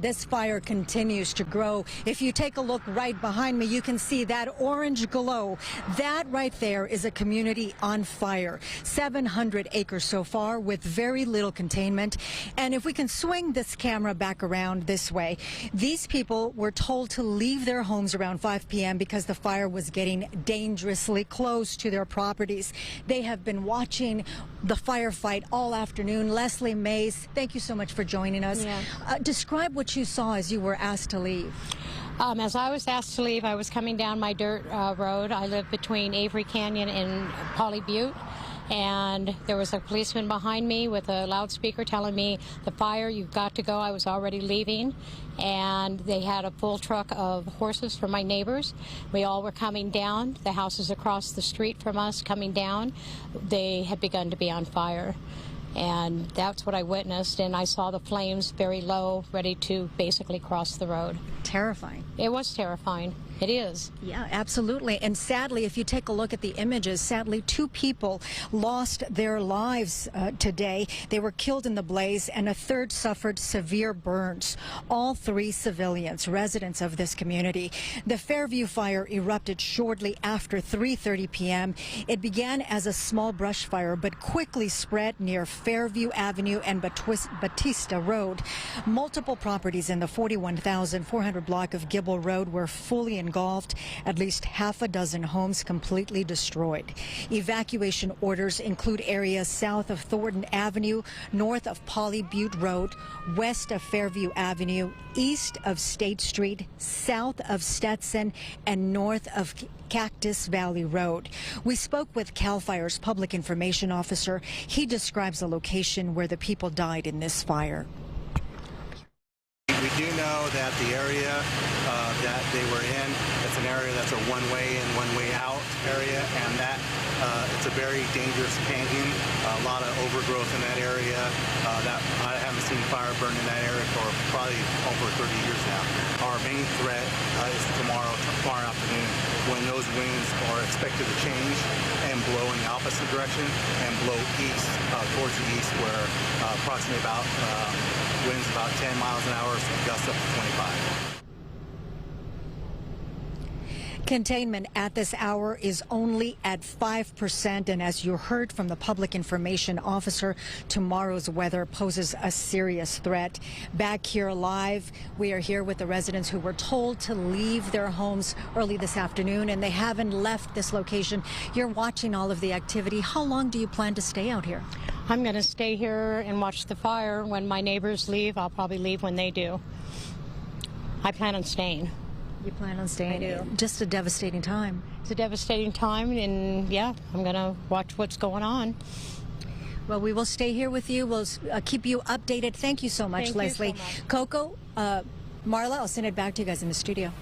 this fire continues to grow. If you take a look right behind me, you can see that orange glow. That right there is a community on fire. 700 acres so far with very little containment. And if we can swing this camera back around this way, these people were told to leave their homes around 5 p.m. because the fire was getting dangerously close to their properties. They have been watching the firefight all afternoon. Leslie Mays, thank you so much for joining us. Yeah. Describe what you saw as you were asked to leave. As I was asked to leave, I was coming down my dirt road. I live between Avery Canyon and Polly Butte. And there was a policeman behind me with a loudspeaker telling me, the fire, you've got to go. I was already leaving. And they had a full truck of horses for my neighbors. We all were coming down. The houses across the street from us coming down, they had begun to be on fire. And that's what I witnessed, and I saw the flames very low, ready to basically cross the road. Terrifying. It was terrifying. It is. Yeah, absolutely. And sadly, if you take a look at the images, sadly, 2 people lost their lives today. They were killed in the blaze, and a third suffered severe burns. All 3 civilians, residents of this community. The Fairview fire erupted shortly after 3:30 p.m. It began as a small brush fire, but quickly spread near Fairview Avenue and Batista Road. Multiple properties in the 41,400 block of Gibble Road were fully engulfed, at least half a dozen homes completely destroyed. Evacuation orders include areas south of Thornton Avenue, north of Polly Butte Road, west of Fairview Avenue, east of State Street, south of Stetson, and north of Cactus Valley Road. We spoke with CAL FIRE's public information officer. He describes the location where the people died in this fire. We do know that the area that they were in, it's an area that's a one-way in, one-way out area, and that it's a very dangerous canyon. A lot of overgrowth in that area. That I haven't seen fire burn in that area for probably over 30 years now. Our main threat is tomorrow afternoon, when those winds are expected to change and blow in the opposite direction and blow east, towards the east, where approximately about winds about 10 miles an hour, so gusts up to 25. Containment at this hour is only at 5%, and as you heard from the public information officer, tomorrow's weather poses a serious threat. Back here live, we are here with the residents who were told to leave their homes early this afternoon, and they haven't left this location. You're watching all of the activity. How long do you plan to stay out here? I'm going to stay here and watch the fire. When my neighbors leave, I'll probably leave when they do. I plan on staying. You plan on staying? I do. Just a devastating time. It's a devastating time, and yeah, I'm going to watch what's going on. Well, we will stay here with you. We'll keep you updated. Thank you so much, Thank you Leslie. so much. Coco, Marla, I'll send it back to you guys in the studio.